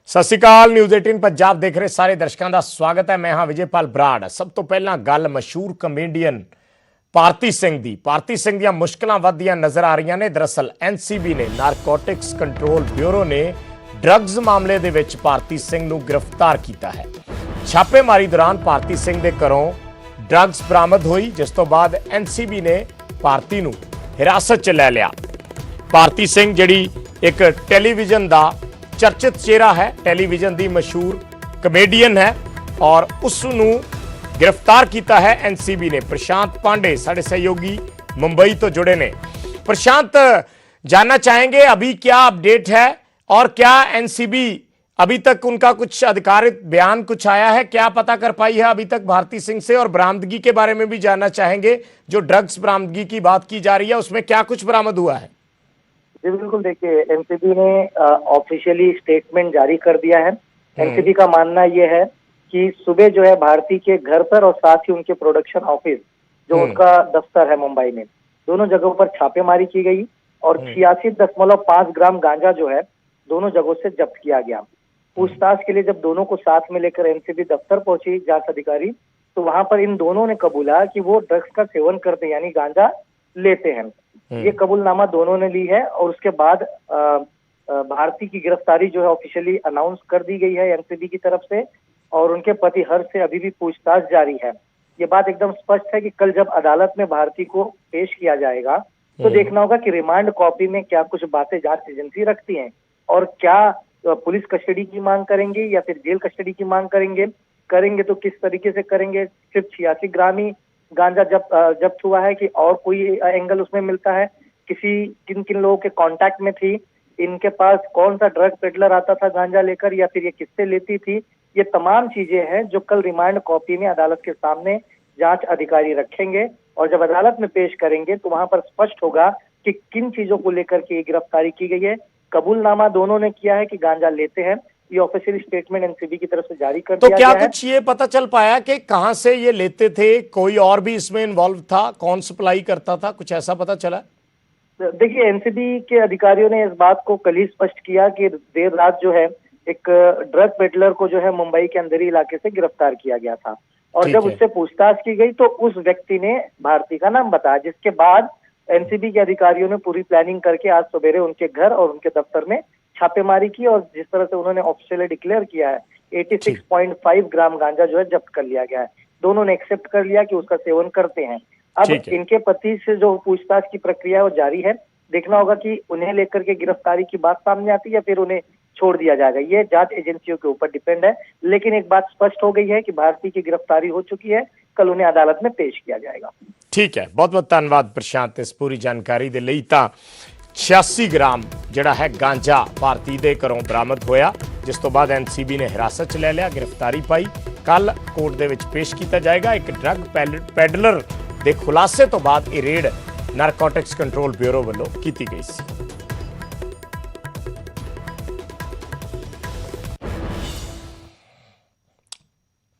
सत श्री अकाल। न्यूज़ 18 पंजाब देख रहे सारे दर्शकों का स्वागत है। मैं हाँ विजयपाल बराड़। सब तो पहला गल मशहूर कमेडियन भारती सिंह दी। भारती सिंह दी मुश्किलां वधदियां नजर आ रही ने। दरअसल एनसीबी ने नारकोटिक्स कंट्रोल ब्यूरो ने ड्रग्स मामले दे विच भारती सिंह नूं गिरफ्तार किया है। छापेमारी दौरान भारती सिंह दे घरों ड्रग्स बरामद हुई, जिस तो बाद एनसीबी ने भारती नूं हिरासत च लै लिया। भारती सिंह जिहड़ी एक टैलीविजन का चर्चित चेहरा है, टैलीविजन की मशहूर कमेडियन है, और उसनू गिरफ्तार किया है एनसीबी ने। प्रशांत पांडे साढ़े सहयोगी मुंबई तो जुड़े ने। प्रशांत, जानना चाहेंगे अभी क्या अपडेट है और क्या एनसीबी अभी तक उनका कुछ अधिकारित बयान कुछ आया है, क्या पता कर पाई है अभी तक भारती सिंह से? और बरामदगी के बारे में भी जानना चाहेंगे। जो ड्रग्स बरामदगी की बात की जा रही है उसमें क्या कुछ बरामद हुआ है? जी बिल्कुल, देखिए एनसीबी ने ऑफिशियली स्टेटमेंट जारी कर दिया है। एनसीबी का मानना यह है कि सुबह जो है भारती के घर पर और साथ ही उनके प्रोडक्शन ऑफिस जो उनका दफ्तर है मुंबई में, दोनों जगहों पर छापेमारी की गई और 86.5 ग्राम गांजा जो है दोनों जगहों से जब्त किया गया। पूछताछ के लिए जब दोनों को साथ में लेकर एनसीबी दफ्तर पहुंची जांच अधिकारी, तो वहां पर इन दोनों ने कबूला कि वो ड्रग्स का सेवन करते हैं, यानी गांजा लेते हैं। ये कबूलनामा दोनों ने ली है और उसके बाद भारती की गिरफ्तारी जो है ऑफिशियली अनाउंस कर दी गई है एनसीबी की तरफ से, और उनके पति हर्ष से अभी भी पूछताछ जारी है। ये बात एकदम स्पष्ट है कि कल जब अदालत में भारती को पेश किया जाएगा तो देखना होगा कि रिमांड कॉपी में क्या कुछ बातें जांच एजेंसी रखती हैं और क्या पुलिस कस्टडी की मांग करेंगे या फिर जेल कस्टडी की मांग करेंगे तो किस तरीके से करेंगे। सिर्फ 86 ग्राम ही गांजा जब्त हुआ है कि और कोई एंगल उसमें मिलता है? किन किन लोगों के कांटेक्ट में थी, इनके पास कौन सा ड्रग पेडलर आता था गांजा लेकर, या फिर ये किससे लेती थी? ये तमाम चीजें हैं जो कल रिमांड कॉपी में अदालत के सामने जांच अधिकारी रखेंगे, और जब अदालत में पेश करेंगे तो वहां पर स्पष्ट होगा कि किन चीजों को लेकर के ये गिरफ्तारी की गई है। कबूलनामा दोनों ने किया है कि गांजा लेते हैं, ये ऑफिशियल स्टेटमेंट एनसीबी की तरफ से जारी कर दिया गया है। तो क्या कुछ ये पता चल पाया कि कहां से ये लेते थे? कोई और भी इसमें इन्वॉल्व था? कौन सप्लाई करता था? कुछ ऐसा पता चला? देखिए, एनसीबी के अधिकारियों ने इस बात को कल ही स्पष्ट किया कि देर रात जो है एक ड्रग पेडलर को जो है मुंबई के अंदर इलाके से गिरफ्तार किया गया था, और जब उससे पूछताछ की गई तो उस व्यक्ति ने भारती का नाम बताया, जिसके बाद एनसीबी के अधिकारियों ने पूरी प्लानिंग करके आज सवेरे उनके घर और उनके दफ्तर में छापेमारी की, और जिस तरह से उन्होंने ऑफिशियली डिक्लेयर किया है 86.5 ग्राम गांजा जो है जब्त कर लिया गया है। दोनों ने एक्सेप्ट कर लिया कि उसका सेवन करते हैं। अब इनके पति से जो पूछताछ की प्रक्रिया है वो जारी है। देखना होगा कि उन्हें लेकर के गिरफ्तारी की बात सामने आती है या फिर उन्हें छोड़ दिया जाएगा। ये जांच एजेंसियों के ऊपर डिपेंड है, लेकिन एक बात स्पष्ट हो गई है कि भारती की गिरफ्तारी हो चुकी है, कल उन्हें अदालत में पेश किया जाएगा। ठीक है, बहुत बहुत धन्यवाद प्रशांत इस पूरी जानकारी दे लई। तां 86 ग्राम जिहड़ा है गांजा भारती दे घरों बरामद होया, जिस तो बाद एनसीबी ने हिरासत च ले लिया, गिरफ्तारी पाई। कल कोर्ट दे विच पेश किया जाएगा। एक ड्रग पैडलर दे खुलासे तो बाद ये रेड नारकोटिक्स कंट्रोल ब्यूरो वालों की गई सी।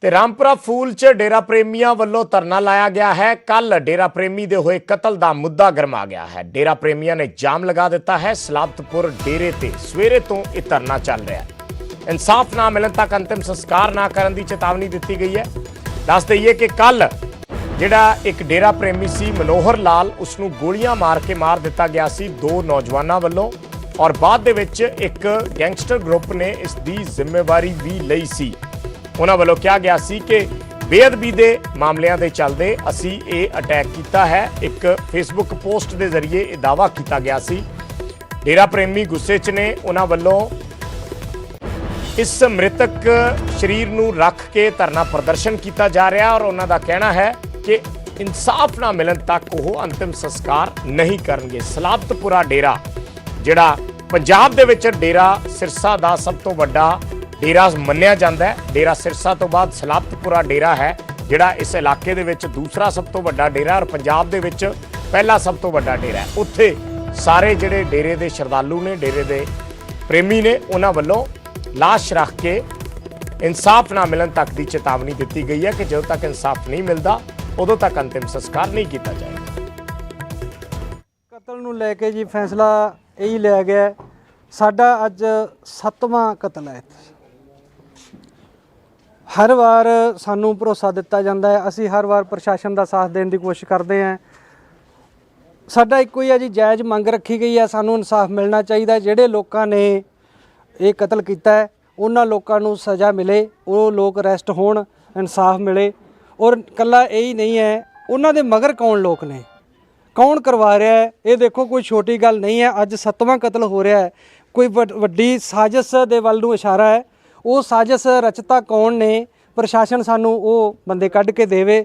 ते रामपुरा फूल च डेरा प्रेमियों वालों धरना लाया गया है। कल डेरा प्रेमी दे होए कतल का मुद्दा गरमा गया है। डेरा प्रेमियों ने जाम लगा दिता है। सलाबतपुर डेरे ते सवेरे तो यह धरना चल रहा है। इंसाफ ना मिलन तक अंतिम संस्कार ना करने की चेतावनी दी गई है। दस दईए कि कल जिहड़ा एक डेरा प्रेमी सी मनोहर लाल, उसनूं गोलियां मार के मार दिता गया सी 2 नौजवानों वालों, और बाद दे विच एक गैंगस्टर ग्रुप ने इसकी जिम्मेवारी भी लई सी। उन्हां वालों कहा गया सी कि बेअदबी के मामलों के चलते असी ये अटैक किया है। एक फेसबुक पोस्ट के जरिए यह दावा किया गया सी। डेरा प्रेमी गुस्से च ने। उन्हां वालों इस मृतक शरीर नूं रख के धरना प्रदर्शन किया जा रहा, और उन्हां दा कहना है कि इंसाफ ना मिलन तक वो अंतिम संस्कार नहीं करेंगे। सलाबतपुरा डेरा जिहड़ा पंजाब दे विच डेरा सिरसा दा सब तो वड्डा डेरा मन्निया जाता है। डेरा सिरसा तो बाद सलाबतपुरा डेरा है जिहड़ा इस इलाके दे विच दूसरा सब तो वड्डा डेरा, और पंजाब दे विच पहला सब तो वड्डा डेरा है। उत्थे सारे जिहड़े डेरे दे श्रद्धालु ने, डेरे दे प्रेमी ने, उन्हां वल्लों लाश रख के इंसाफ ना मिलन तक की चेतावनी दी गई है कि जदों तक इंसाफ नहीं मिलता उदों तक अंतिम संस्कार नहीं किया जाएगा। कतल नूं लैके जी फैसला यही लिया गया। साडा अज 7वां कतल है। ਹਰ ਵਾਰ ਸਾਨੂੰ ਭਰੋਸਾ ਦਿੱਤਾ ਜਾਂਦਾ ਹੈ, ਅਸੀਂ ਹਰ ਵਾਰ ਪ੍ਰਸ਼ਾਸਨ ਦਾ ਸਾਥ ਦੇਣ ਦੀ ਕੋਸ਼ਿਸ਼ ਕਰਦੇ ਹਾਂ। ਸਾਡਾ ਇੱਕੋ ਹੀ ਹੈ ਜੀ, ਜਾਇਜ਼ ਮੰਗ ਰੱਖੀ ਗਈ ਹੈ, ਸਾਨੂੰ ਇਨਸਾਫ ਮਿਲਣਾ ਚਾਹੀਦਾ। ਜਿਹੜੇ ਲੋਕਾਂ ਨੇ ਇਹ ਕਤਲ ਕੀਤਾ ਹੈ ਉਹਨਾਂ ਲੋਕਾਂ ਨੂੰ ਸਜ਼ਾ ਮਿਲੇ, ਉਹ ਲੋਕ ਅਰੈਸਟ ਹੋਣ, ਇਨਸਾਫ ਮਿਲੇ। ਔਰ ਇਕੱਲਾ ਇਹੀ ਨਹੀਂ ਹੈ, ਉਹਨਾਂ ਦੇ ਮਗਰ ਕੌਣ ਲੋਕ ਨੇ, ਕੌਣ ਕਰਵਾ ਰਿਹਾ ਹੈ, ਇਹ ਦੇਖੋ ਕੋਈ ਛੋਟੀ ਗੱਲ ਨਹੀਂ ਹੈ। ਅੱਜ 7ਵਾਂ ਕਤਲ ਹੋ ਰਿਹਾ ਹੈ, ਕੋਈ ਵੱਡੀ ਸਾਜ਼ਿਸ਼ ਦੇ ਵੱਲ ਨੂੰ ਇਸ਼ਾਰਾ ਹੈ। ਉਹ ਸਾਜ਼ਿਸ਼ ਰਚਤਾ ਕੌਣ ਨੇ, ਪ੍ਰਸ਼ਾਸਨ ਸਾਨੂੰ ਉਹ ਬੰਦੇ ਕੱਢ ਕੇ ਦੇਵੇ।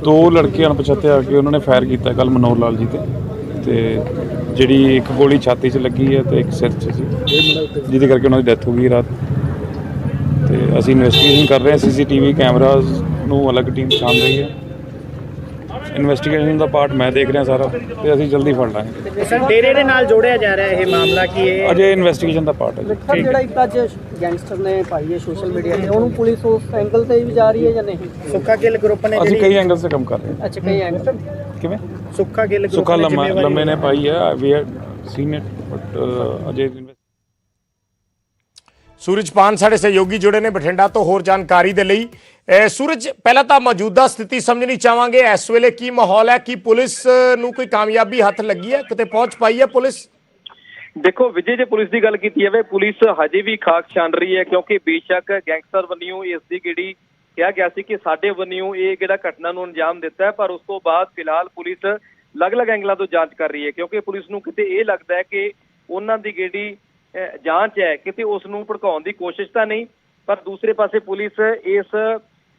2 ਲੜਕੇ ਅਣਪਛਾਤੇ ਆ ਕੇ ਉਹਨਾਂ ਨੇ ਫਾਇਰ ਕੀਤਾ ਕੱਲ ਮਨੋਹਰ ਲਾਲ ਜੀ ਤੇ ਜਿਹੜੀ ਇੱਕ ਗੋਲੀ ਛਾਤੀ 'ਚ ਲੱਗੀ ਹੈ ਤੇ ਇੱਕ ਸਿਰ 'ਚ ਸੀ, ਜਿਹਦੇ ਕਰਕੇ ਉਹਨਾਂ ਦੀ ਡੈਥ ਹੋ ਗਈ ਰਾਤ। ਤੇ ਅਸੀਂ ਇਨਵੈਸਟੀਗੇਸ਼ਨ ਕਰ ਰਹੇ ਹਾਂ, CCTV ਕੈਮਰਾਜ਼ ਨੂੰ ਅਲੱਗ ਟੀਮ ਛਾਣ ਰਹੀ ਹੈ। ਇਨਵੈਸਟੀਗੇਸ਼ਨ ਦਾ ਪਾਰਟ ਮੈਂ ਦੇਖ ਰਿਹਾ ਸਾਰਾ, ਤੇ ਅਸੀਂ ਜਲਦੀ ਫੜ ਲਾਂਗੇ। ਸਰ ਡੇਰੇ ਦੇ ਨਾਲ ਜੋੜਿਆ ਜਾ ਰਿਹਾ ਇਹ ਮਾਮਲਾ ਕੀ ਹੈ? ਅਜੇ ਇਨਵੈਸਟੀਗੇਸ਼ਨ ਦਾ ਪਾਰਟ ਹੈ। ਸਰ ਜਿਹੜਾ ਇੱਕ ਅੱਜ ਗੈਂਗਸਟਰ ਨੇ ਪਾਈ ਹੈ ਸੋਸ਼ਲ ਮੀਡੀਆ ਤੇ, ਉਹਨੂੰ ਪੁਲਿਸ ਉਸ ਐਂਗਲ ਤੇ ਵੀ ਜਾ ਰਹੀ ਹੈ ਜਾਂ ਨਹੀਂ? ਸੁੱਖਾ ਗਿੱਲ ਗਰੁੱਪ ਨੇ ਅਸੀਂ ਕਈ ਐਂਗਲ ਸੇ ਕੰਮ ਕਰ ਰਹੇ ਹਾਂ। ਅੱਛਾ, ਕਈ ਐਂਗਲ ਕਿਵੇਂ? ਸੁੱਖਾ ਗਿੱਲ ਗਰੁੱਪ ਸੁੱਖਾ ਨੇ ਲੰਮੇ ਨੇ ਪਾਈ ਹੈ, ਵੀ ਹੈਡ ਸੀਨ ਇਟ, ਬਟ ਅਜੇ ਸੂਰਜਪਾਨ ਸਾਡੇ ਸਹਿਯੋਗੀ ਜੁੜੇ ਨੇ ਬਠਿੰਡਾ ਤੋਂ ਹੋਰ ਜਾਣਕਾਰੀ ਦੇ ਲਈ। ਸੂਰਜ, ਪਹਿਲਾਂ ਤਾਂ ਮੌਜੂਦਾ ਸਥਿਤੀ ਸਮਝਣੀ ਚਾਹਾਂਗੇ, ਇਸ ਵੇਲੇ ਕੀ ਮਾਹੌਲ ਹੈ? ਕੀ ਪੁਲਿਸ ਨੂੰ ਕੋਈ ਕਾਮਯਾਬੀ ਹੱਥ ਲੱਗੀ ਹੈ, ਕਿਤੇ ਪਹੁੰਚ ਪਾਈ ਹੈ ਪੁਲਿਸ? ਦੇਖੋ ਵਿਜੇ, ਜੇ ਪੁਲਿਸ ਦੀ ਗੱਲ ਕੀਤੀ ਜਾਵੇ, ਪੁਲਿਸ ਹਜੇ ਵੀ ਖਾਕ ਛਾਣ ਰਹੀ ਹੈ, ਕਿਉਂਕਿ ਬੇਸ਼ੱਕ ਗੈਂਗਸਟਰ ਵੱਲੋਂ ਇਸ ਦੀ ਜਿਹੜੀ ਕਿਹਾ ਗਿਆ ਸੀ ਕਿ ਸਾਡੇ ਵੱਲੋਂ ਇਹ ਜਿਹੜਾ ਘਟਨਾ ਨੂੰ ਅੰਜਾਮ ਦਿੱਤਾ ਹੈ, ਪਰ ਉਸ ਤੋਂ ਬਾਅਦ ਫਿਲਹਾਲ ਪੁਲਿਸ ਅਲੱਗ-ਅਲੱਗ ਐਂਗਲਾਂ ਤੋਂ ਜਾਂਚ ਕਰ ਰਹੀ ਹੈ, ਕਿਉਂਕਿ ਪੁਲਿਸ ਨੂੰ ਕਿਤੇ ਇਹ ਲੱਗਦਾ ਹੈ ਕਿ ਉਹਨਾਂ ਦੀ ਜਿਹੜੀ ਜਾਂਚ ਹੈ ਕਿਤੇ ਉਸ ਨੂੰ ਭੜਕਾਉਣ ਦੀ ਕੋਸ਼ਿਸ਼ ਤਾਂ ਨਹੀਂ। ਪਰ ਦੂਸਰੇ ਪਾਸੇ ਪੁਲਿਸ ਇਸ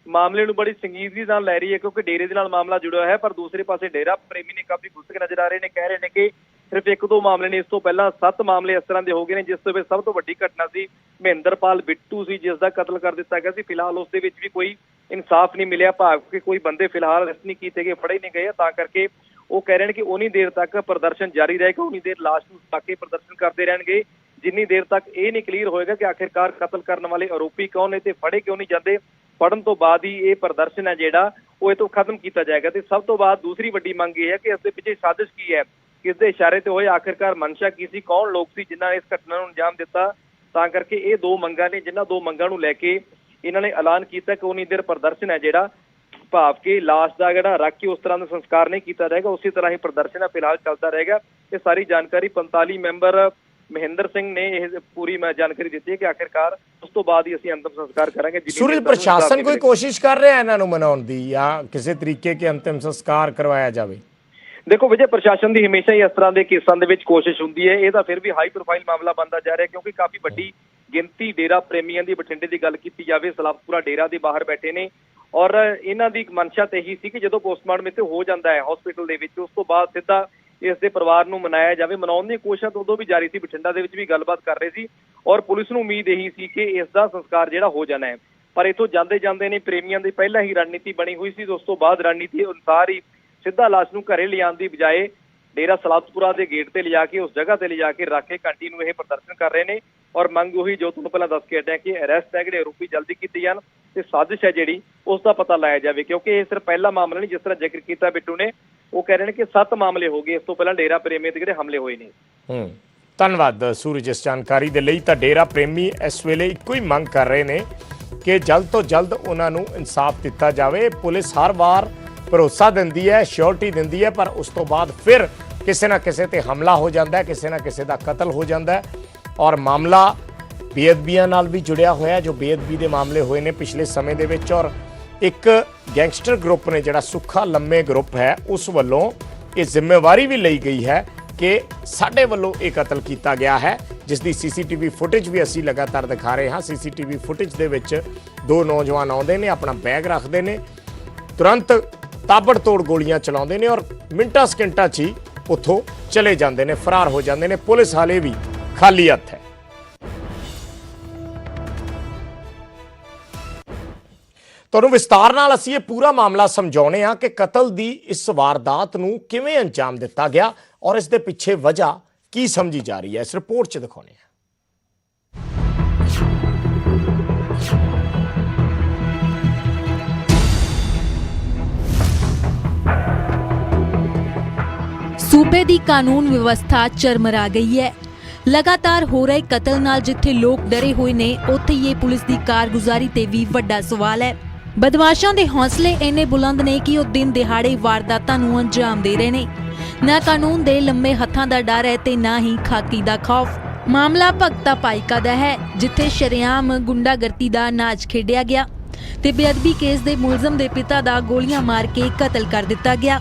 ਮਾਮਲੇ ਨੂੰ ਬੜੀ ਸੰਜੀਦਗੀ ਨਾਲ ਲੈ ਰਹੀ ਹੈ, ਕਿਉਂਕਿ ਡੇਰੇ ਦੇ ਨਾਲ ਮਾਮਲਾ ਜੁੜਿਆ ਹੋਇਆ ਹੈ। ਪਰ ਦੂਸਰੇ ਪਾਸੇ ਡੇਰਾ ਪ੍ਰੇਮੀ ਨੇ ਕਾਫੀ ਗੁੱਸੇ ਨਜ਼ਰ ਆ ਰਹੇ ਨੇ, ਕਹਿ ਰਹੇ ਨੇ ਕਿ ਸਿਰਫ 1-2 ਮਾਮਲੇ ਨੇ, ਇਸ ਤੋਂ ਪਹਿਲਾਂ 7 ਮਾਮਲੇ ਇਸ ਤਰ੍ਹਾਂ ਦੇ ਹੋ ਗਏ ਨੇ, ਜਿਸ ਤੋਂ ਵਿੱਚ ਸਭ ਤੋਂ ਵੱਡੀ ਘਟਨਾ ਸੀ ਮਹਿੰਦਰਪਾਲ ਬਿੱਟੂ ਸੀ, ਜਿਸ ਦਾ ਕਤਲ ਕਰ ਦਿੱਤਾ ਗਿਆ ਸੀ। ਫਿਲਹਾਲ ਉਸ ਦੇ ਵਿੱਚ ਵੀ ਕੋਈ ਇਨਸਾਫ ਨਹੀਂ ਮਿਲਿਆ, ਭਾਵ ਕਿ ਕੋਈ ਬੰਦੇ ਫਿਲਹਾਲ ਅਰੈਸਟ ਨਹੀਂ ਕੀਤੇ ਗਏ, ਫੜੇ ਨਹੀਂ ਗਏ, ਤਾਂ ਕਰਕੇ ਉਹ ਕਹਿ ਰਹੇ ਨੇ ਕਿ ਉਨੀ ਦੇਰ ਤੱਕ ਪ੍ਰਦਰਸ਼ਨ ਜਾਰੀ ਰਹੇਗਾ, ਉਨੀ ਦੇਰ ਲਾਸ਼ ਨੂੰ ਛੁਪਾ ਕੇ ਪ੍ਰਦਰਸ਼ਨ ਕਰਦੇ ਰਹਿਣਗੇ, ਜਿੰਨੀ ਦੇਰ ਤੱਕ ਇਹ ਨਹੀਂ ਕਲੀਅਰ ਹੋਏਗਾ ਕਿ ਆਖਿਰਕਾਰ ਕਤਲ ਕਰਨ ਵਾਲੇ ਆਰੋਪੀ ਕੌਣ ਨੇ ਤੇ ਫੜੇ ਕਿਉਂ ਨਹੀਂ ਜਾਂਦੇ। ਫੜਨ ਤੋਂ ਬਾਅਦ ਹੀ ਇਹ ਪ੍ਰਦਰਸ਼ਨ ਹੈ ਜਿਹੜਾ ਉਹ ਇਹ ਤੋਂ ਖਤਮ ਕੀਤਾ ਜਾਏਗਾ। ਤੇ ਸਭ ਤੋਂ ਬਾਅਦ ਦੂਸਰੀ ਵੱਡੀ ਮੰਗ ਇਹ ਹੈ ਕਿ ਇਸ ਦੇ ਪਿੱਛੇ ਸਾਜ਼ਿਸ਼ ਕੀ ਹੈ, ਕਿਸ ਦੇ ਇਸ਼ਾਰੇ ਤੇ ਹੋਏ, ਆਖਿਰਕਾਰ ਮਨਸ਼ਾ ਕੀ ਸੀ, ਕੌਣ ਲੋਕ ਸੀ ਜਿਨ੍ਹਾਂ ਨੇ ਇਸ ਘਟਨਾ ਨੂੰ ਅੰਜਾਮ ਦਿੱਤਾ। ਤਾਂ ਕਰਕੇ ਇਹ 2 ਮੰਗਾਂ ਨੇ, ਜਿਨ੍ਹਾਂ 2 ਮੰਗਾਂ ਨੂੰ ਲੈ ਕੇ ਇਹਨਾਂ ਨੇ ਐਲਾਨ ਕੀਤਾ ਕਿ ਉਨੀ ਦੇਰ ਪ੍ਰਦਰਸ਼ਨ ਹੈ ਜਿਹੜਾ, ਭਾਵ ਕਿ ਲਾਸ਼ ਦਾ ਜਿਹੜਾ ਰੱਖ ਕੇ ਉਸ ਤਰ੍ਹਾਂ ਦਾ ਸੰਸਕਾਰ ਨਹੀਂ ਕੀਤਾ ਜਾਏਗਾ, ਉਸੇ ਤਰ੍ਹਾਂ ਹੀ ਪ੍ਰਦਰਸ਼ਨ ਹੈ ਫਿਲਹਾਲ ਚੱਲਦਾ ਰਹੇਗਾ। ਇਹ ਸਾਰੀ ਜਾਣਕਾਰੀ 45 ਮੈਂਬਰ ਮਹਿੰਦਰ ਸਿੰਘ ਨੇ ਇਹ ਪੂਰੀ ਜਾਣਕਾਰੀ ਦਿੱਤੀ ਹੈ ਕਿ ਆਖਿਰਕਾਰ ਉਸ ਤੋਂ ਬਾਅਦ ਹੀ ਅਸੀਂ ਅੰਤਿਮ ਸੰਸਕਾਰ ਕਰਾਂਗੇ। ਸੂਰਜ, ਪ੍ਰਸ਼ਾਸਨ ਕੋਈ ਕੋਸ਼ਿਸ਼ ਕਰ ਰਿਹਾ ਇਹਨਾਂ ਨੂੰ ਮਨਾਉਣ ਦੀ ਜਾਂ ਕਿਸੇ ਤਰੀਕੇ ਕੇ ਅੰਤਿਮ ਸੰਸਕਾਰ ਕਰਵਾਇਆ ਜਾਵੇ? ਦੇਖੋ ਵਿਜੇ, ਪ੍ਰਸ਼ਾਸਨ ਦੀ ਹਮੇਸ਼ਾ ਹੀ ਇਸ ਤਰ੍ਹਾਂ ਦੇ ਕੇਸਾਂ ਦੇ ਵਿੱਚ ਕੋਸ਼ਿਸ਼ ਹੁੰਦੀ ਹੈ। ਇਹ ਤਾਂ ਫਿਰ ਵੀ ਹਾਈ ਪ੍ਰੋਫਾਈਲ ਮਾਮਲਾ ਬਣਦਾ ਜਾ ਰਿਹਾ, ਕਿਉਂਕਿ ਕਾਫੀ ਵੱਡੀ ਗਿਣਤੀ ਡੇਰਾ ਪ੍ਰੇਮੀਆਂ ਦੀ ਬਠਿੰਡੇ ਦੀ ਗੱਲ ਕੀਤੀ ਜਾਵੇ, ਸਲਾਬਪੁਰਾ ਡੇਰਾ ਦੇ ਬਾਹਰ ਬੈਠੇ ਨੇ, ਔਰ ਇਹਨਾਂ ਦੀ ਮਨਸ਼ਾ ਤੇ ਇਹੀ ਸੀ ਕਿ ਜਦੋਂ ਪੋਸਟਮਾਰਟਮ ਇੱਥੇ ਹੋ ਜਾਂਦਾ ਹੈ ਹਸਪੀਟਲ ਦੇ ਵਿੱਚ, ਉਸ ਤੋਂ ਬਾਅਦ ਸਿੱਧਾ ਇਸ ਦੇ ਪਰਿਵਾਰ ਨੂੰ ਮਨਾਇਆ ਜਾਵੇ। ਮਨਾਉਣ ਦੀ ਕੋਸ਼ਿਸ਼ ਉਦੋਂ ਵੀ ਜਾਰੀ ਸੀ, ਬਠਿੰਡਾ ਦੇ ਵਿੱਚ ਵੀ ਗੱਲਬਾਤ ਕਰ ਰਹੇ ਸੀ, ਔਰ ਪੁਲਿਸ ਨੂੰ ਉਮੀਦ ਇਹੀ ਸੀ ਕਿ ਇਸ ਦਾ ਸੰਸਕਾਰ ਜਿਹੜਾ ਹੋ ਜਾਣਾ ਹੈ। ਪਰ ਇੱਥੋਂ ਜਾਂਦੇ ਜਾਂਦੇ ਨੇ ਪ੍ਰੇਮੀਆਂ ਦੀ ਪਹਿਲਾਂ ਹੀ ਰਣਨੀਤੀ ਬਣੀ ਹੋਈ ਸੀ, ਉਸ ਤੋਂ ਬਾਅਦ ਰਣਨੀਤੀ ਅਨੁਸਾਰ ਹੀ ਸਿੱਧਾ ਲਾਸ਼ ਨੂੰ ਘਰੇ ਲਿਜਾਣ ਦੀ ਬਜਾਏ ਡੇਰਾ ਸਲਾਬਤਪੁਰਾ ਦੇ ਗੇਟ ਤੇ ਲਿਜਾ ਕੇ, ਉਸ ਜਗ੍ਹਾ ਤੇ ਲਿਜਾ ਕੇ ਰੱਖ ਕੇ ਘੰਟੀ ਨੂੰ ਇਹ ਪ੍ਰਦਰਸ਼ਨ ਕਰ ਰਹੇ ਨੇ। ਔਰ ਮੰਗ ਉਹੀ ਜੋ ਤੁਹਾਨੂੰ ਪਹਿਲਾਂ ਦੱਸ ਕੇ ਹਟਿਆ ਕਿ ਅਰੈਸਟ ਹੈ ਜਿਹੜੇ ਆਰੋਪੀ ਜਲਦੀ ਕੀਤੇ ਜਾਣ ਤੇ ਸਾਜ਼ਿਸ਼ ਹੈ ਜਿਹੜੀ ਉਸ ਦਾ ਪਤਾ ਲਾਇਆ ਜਾਵੇ, ਕਿਉਂਕਿ ਇਹ ਸਿਰਫ ਪਹਿਲਾ ਮਾਮਲਾ ਨਹੀਂ। ਜਿਸ ਤਰ੍ਹਾਂ ਜ਼ਿਕਰ ਕੀਤਾ ਬਿੱਟੂ ਨੇ, ਉਹ ਕਹਿ ਰਹੇ ਨੇ ਕਿ 7 ਮਾਮਲੇ ਹੋ ਗਏ ਇਸ ਤੋਂ ਪਹਿਲਾਂ ਡੇਰਾ ਪ੍ਰੇਮੀ ਦੇ ਜਿਹੜੇ ਹਮਲੇ ਹੋਏ ਨੇ। ਧੰਨਵਾਦ ਸੂਰਜ ਇਸ ਜਾਣਕਾਰੀ ਦੇ ਲਈ। ਤਾਂ ਡੇਰਾ ਪ੍ਰੇਮੀ ਇਸ ਵੇਲੇ ਇੱਕੋ ਹੀ ਮੰਗ ਕਰ ਰਹੇ ਨੇ ਕਿ ਜਲਦ ਤੋਂ ਜਲਦ ਉਹਨਾਂ ਨੂੰ ਇਨਸਾਫ ਦਿੱਤਾ ਜਾਵੇ। ਪੁਲਿਸ ਹਰ ਵਾਰ ਭਰੋਸਾ ਦਿੰਦੀ ਹੈ, ਸ਼ੋਰਟੀ ਦਿੰਦੀ ਹੈ, ਪਰ ਉਸ ਤੋਂ ਬਾਅਦ ਫਿਰ ਕਿਸੇ ਨਾ ਕਿਸੇ ਤੇ ਹਮਲਾ ਹੋ ਜਾਂਦਾ ਹੈ, ਕਿਸੇ ਨਾ ਕਿਸੇ ਦਾ ਕਤਲ ਹੋ ਜਾਂਦਾ ਹੈ। ਔਰ ਮਾਮਲਾ ਬੇਅਦਬੀਆਂ ਨਾਲ ਵੀ ਜੁੜਿਆ ਹੋਇਆ, ਜੋ ਬੇਅਦਬੀ ਦੇ ਮਾਮਲੇ ਹੋਏ ਨੇ ਪਿਛਲੇ ਸਮੇਂ ਦੇ ਵਿੱਚ। ਔਰ ਇੱਕ ਗੈਂਗਸਟਰ ਗਰੁੱਪ ਨੇ ਜਿਹੜਾ ਸੁੱਖਾ ਲੰਮੇ ਗਰੁੱਪ ਹੈ, ਉਸ ਵੱਲੋਂ ਇਹ ਜ਼ਿੰਮੇਵਾਰੀ ਵੀ ਲਈ ਗਈ ਹੈ ਕਿ ਸਾਡੇ ਵੱਲੋਂ ਇਹ ਕਤਲ ਕੀਤਾ ਗਿਆ ਹੈ, ਜਿਸ ਦੀ CCTV ਫੁਟੇਜ ਵੀ ਅਸੀਂ ਲਗਾਤਾਰ ਦਿਖਾ ਰਹੇ ਹਾਂ। CCTV ਫੁਟੇਜ ਦੇ ਵਿੱਚ 2 ਨੌਜਵਾਨ ਆਉਂਦੇ ਨੇ, ਆਪਣਾ ਬੈਗ ਰੱਖਦੇ ਨੇ, ਤੁਰੰਤ ਤਾਬੜਤੋੜ ਗੋਲੀਆਂ ਚਲਾਉਂਦੇ ਨੇ ਔਰ ਮਿੰਟਾਂ ਸਕਿੰਟਾਂ 'ਚ ਹੀ ਉੱਥੋਂ ਚਲੇ ਜਾਂਦੇ ਨੇ, ਫਰਾਰ ਹੋ ਜਾਂਦੇ ਨੇ। ਪੁਲਿਸ ਹਾਲੇ ਵੀ ਖਾਲੀ ਹੱਥ ਹੈ। ਤੁਹਾਨੂੰ ਵਿਸਤਾਰ ਨਾਲ ਅਸੀਂ ਇਹ ਪੂਰਾ ਮਾਮਲਾ ਸਮਝਾਉਣੇ ਆ ਕਿ ਕਤਲ ਦੀ ਇਸ ਵਾਰਦਾਤ ਨੂੰ ਕਿਵੇਂ ਅੰਜਾਮ ਦਿੱਤਾ ਗਿਆ ਔਰ ਇਸ ਦੇ ਪਿੱਛੇ ਵਜ੍ਹਾ ਕੀ ਸਮਝੀ ਜਾ ਰਹੀ ਹੈ, ਇਸ ਰਿਪੋਰਟ 'ਚ ਦਿਖਾਉਣੇ ਆ। सूबे की कानून व्यवस्था चरमरा गई है। ਲਗਾਤਾਰ ਹੋ ਰਹੇ ਕਤਲ ਨਾਲ ਜਿੱਥੇ ਲੋਕ ਡਰੇ ਹੋਏ ਨੇ, ਉੱਥੇ ਹੀ ਇਹ ਪੁਲਿਸ ਦੀ ਕਾਰਗੁਜ਼ਾਰੀ ਤੇ ਵੀ ਵੱਡਾ ਸਵਾਲ ਹੈ। ਬਦਮਾਸ਼ਾਂ ਦੇ ਹੌਸਲੇ ਇੰਨੇ ਬੁਲੰਦ ਨੇ ਕਿ ਉਹ ਦਿਨ ਦਿਹਾੜੇ ਵਾਰਦਾਤਾਂ ਨੂੰ ਅੰਜਾਮ ਦੇ ਰਹੇ ਨੇ। ਨਾ ਕਾਨੂੰਨ ਦੇ ਲੰਮੇ ਹੱਥਾਂ ਦਾ ਡਰ ਹੈ ਤੇ ਨਾ ਹੀ ਖਾਕੀ ਦਾ ਖੌਫ। ਮਾਮਲਾ ਭਗਤਾ ਪਾਈਕਾ ਦਾ ਹੈ, ਜਿੱਥੇ ਸ਼ਰੇਆਮ ਗੁੰਡਾਗਰਦੀ ਦਾ ਨਾਚ ਖੇਡਿਆ ਗਿਆ ਤੇ ਬੇਅਦਬੀ ਕੇਸ ਦੇ ਮੁਲਜ਼ਮ ਦੇ ਪਿਤਾ ਦਾ ਗੋਲੀਆਂ ਮਾਰ ਕੇ ਕਤਲ ਕਰ ਦਿੱਤਾ ਗਿਆ।